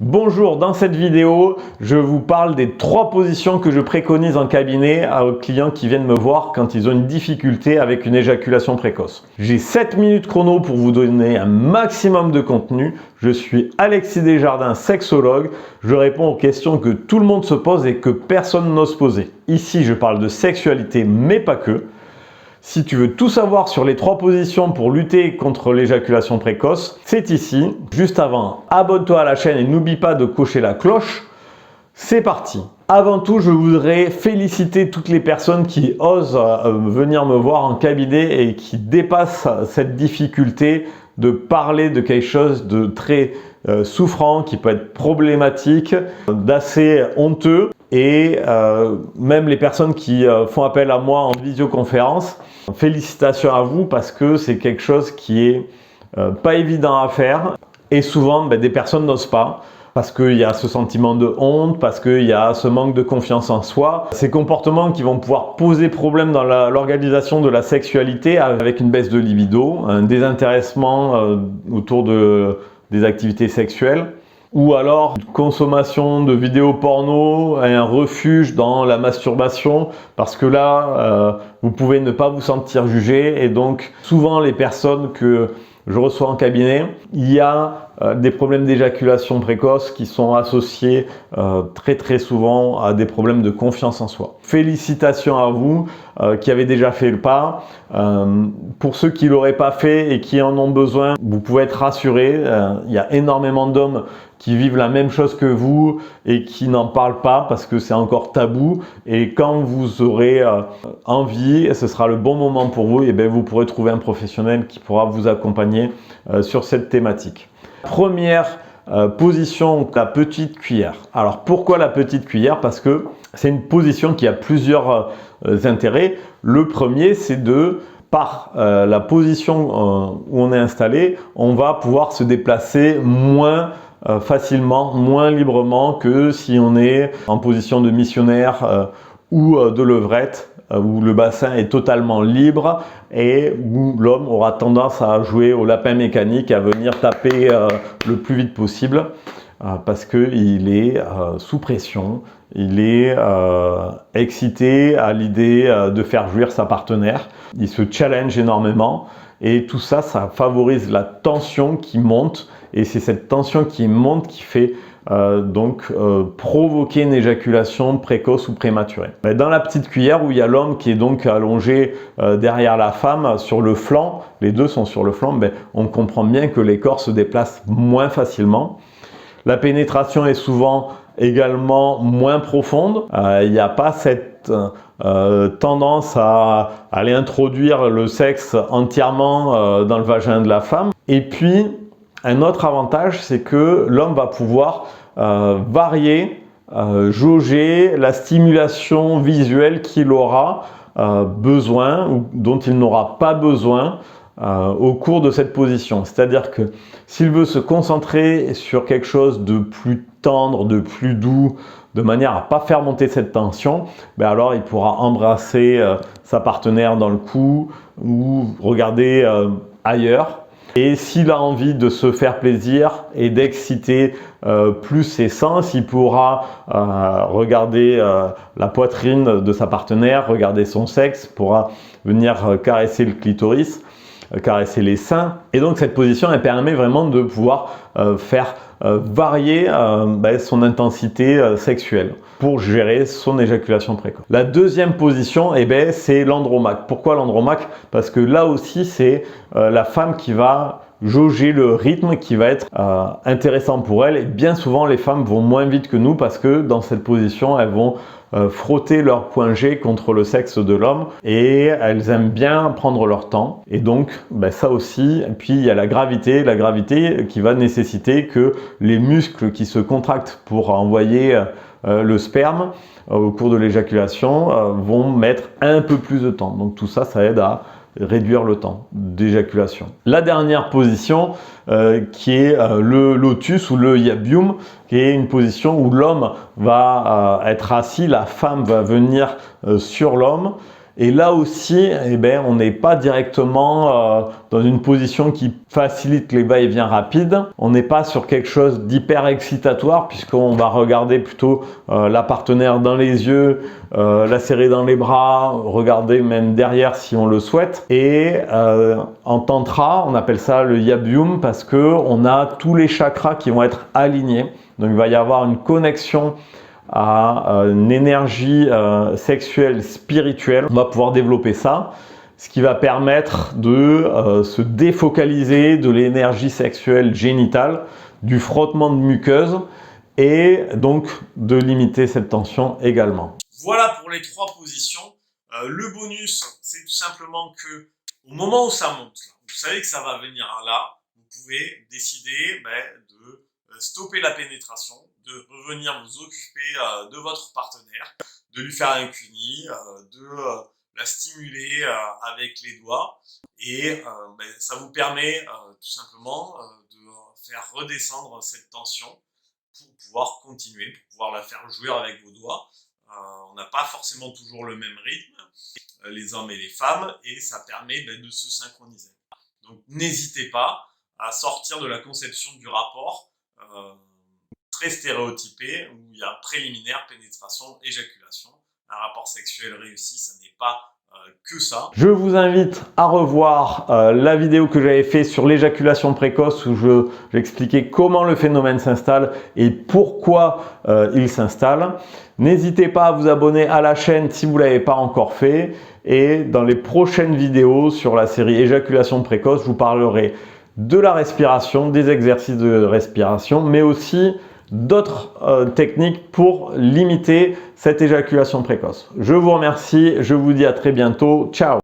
Bonjour, dans cette vidéo, je vous parle des 3 positions que je préconise en cabinet aux clients qui viennent me voir quand ils ont une difficulté avec une éjaculation précoce. J'ai 7 minutes chrono pour vous donner un maximum de contenu. Je suis Alexis Desjardins, sexologue. Je réponds aux questions que tout le monde se pose et que personne n'ose poser. Ici, je parle de sexualité, mais pas que. Si tu veux tout savoir sur les 3 positions pour lutter contre l'éjaculation précoce, c'est ici. Juste avant, abonne-toi à la chaîne et n'oublie pas de cocher la cloche. C'est parti. Avant tout, je voudrais féliciter toutes les personnes qui osent venir me voir en cabinet et qui dépassent cette difficulté de parler de quelque chose de très souffrant, qui peut être problématique, d'assez honteux. Et même les personnes qui font appel à moi en visioconférence, félicitations à vous parce que c'est quelque chose qui est pas évident à faire et souvent des personnes n'osent pas parce qu'il y a ce sentiment de honte, parce qu'il y a ce manque de confiance en soi. Ces comportements qui vont pouvoir poser problème dans l'organisation de la sexualité avec une baisse de libido, un désintéressement autour des activités sexuelles. Ou alors une consommation de vidéos porno et un refuge dans la masturbation parce que là, vous pouvez ne pas vous sentir jugé et donc souvent les personnes que je reçois en cabinet, il y a des problèmes d'éjaculation précoce qui sont associés très souvent à des problèmes de confiance en soi. Félicitations à vous qui avez déjà fait le pas. Pour ceux qui ne l'auraient pas fait et qui en ont besoin, vous pouvez être rassurés. Il y a énormément d'hommes qui vivent la même chose que vous et qui n'en parlent pas parce que c'est encore tabou. Et quand vous aurez envie, ce sera le bon moment pour vous, et bien vous pourrez trouver un professionnel qui pourra vous accompagner sur cette thématique. Première position, la petite cuillère. Alors pourquoi la petite cuillère? Parce que c'est une position qui a plusieurs intérêts. Le premier, c'est par la position où on est installé, on va pouvoir se déplacer moins facilement, moins librement que si on est en position de missionnaire ou de levrette, où le bassin est totalement libre et où l'homme aura tendance à jouer au lapin mécanique, à venir taper le plus vite possible parce qu'il est sous pression, il est excité à l'idée de faire jouir sa partenaire, il se challenge énormément et tout ça, ça favorise la tension qui monte et c'est cette tension qui monte qui fait provoquer une éjaculation précoce ou prématurée. Dans la petite cuillère où il y a l'homme qui est donc allongé derrière la femme sur le flanc, les deux sont sur le flanc, on comprend bien que les corps se déplacent moins facilement. La pénétration est souvent également moins profonde, il n'y a pas cette tendance à aller introduire le sexe entièrement dans le vagin de la femme. Et puis, un autre avantage, c'est que l'homme va pouvoir varier, jauger la stimulation visuelle qu'il aura besoin ou dont il n'aura pas besoin au cours de cette position. C'est-à-dire que s'il veut se concentrer sur quelque chose de plus tendre, de plus doux, de manière à ne pas faire monter cette tension, alors il pourra embrasser sa partenaire dans le cou ou regarder ailleurs. Et s'il a envie de se faire plaisir et d'exciter plus ses sens, il pourra regarder la poitrine de sa partenaire, regarder son sexe, pourra venir caresser le clitoris, caresser les seins. Et donc cette position, elle permet vraiment de pouvoir faire varier son intensité sexuelle pour gérer son éjaculation précoce. La deuxième position, c'est l'andromaque. Pourquoi l'andromaque? Parce que là aussi, c'est la femme qui va jauger le rythme qui va être intéressant pour elle. Et bien souvent, les femmes vont moins vite que nous parce que dans cette position, elles vont frotter leur point G contre le sexe de l'homme et elles aiment bien prendre leur temps. Et donc, ça aussi. Et puis, il y a la gravité qui va nécessiter que les muscles qui se contractent pour envoyer le sperme au cours de l'éjaculation vont mettre un peu plus de temps. Donc tout ça, ça aide à réduire le temps d'éjaculation. La dernière position qui est le lotus ou le yabium, qui est une position où l'homme va être assis, la femme va venir sur l'homme Et là aussi, on n'est pas directement dans une position qui facilite les va-et-vient rapides. On n'est pas sur quelque chose d'hyper excitatoire puisqu'on va regarder plutôt la partenaire dans les yeux, la serrer dans les bras, regarder même derrière si on le souhaite. Et en tantra, on appelle ça le yabyum parce que on a tous les chakras qui vont être alignés. Donc il va y avoir une connexion à une énergie sexuelle, spirituelle. On va pouvoir développer ça, ce qui va permettre de se défocaliser de l'énergie sexuelle génitale, du frottement de muqueuse et donc de limiter cette tension également. Voilà pour les 3 positions. Le bonus, c'est tout simplement que au moment où ça monte, vous savez que ça va venir là, vous pouvez décider de stopper la pénétration, de revenir vous occuper de votre partenaire, de lui faire un cuni, de la stimuler avec les doigts et ça vous permet tout simplement de faire redescendre cette tension pour pouvoir continuer, pour pouvoir la faire jouer avec vos doigts. On n'a pas forcément toujours le même rythme, les hommes et les femmes, et ça permet de se synchroniser. Donc n'hésitez pas à sortir de la conception du rapport très stéréotypé où il y a préliminaire, pénétration, éjaculation. Un rapport sexuel réussi, ça n'est pas que ça. Je vous invite à revoir la vidéo que j'avais fait sur l'éjaculation précoce où j'expliquais comment le phénomène s'installe et pourquoi il s'installe. N'hésitez pas à vous abonner à la chaîne si vous ne l'avez pas encore fait. Et dans les prochaines vidéos sur la série éjaculation précoce, je vous parlerai de la respiration, des exercices de respiration, mais aussi d'autres techniques pour limiter cette éjaculation précoce. Je vous remercie, je vous dis à très bientôt. Ciao!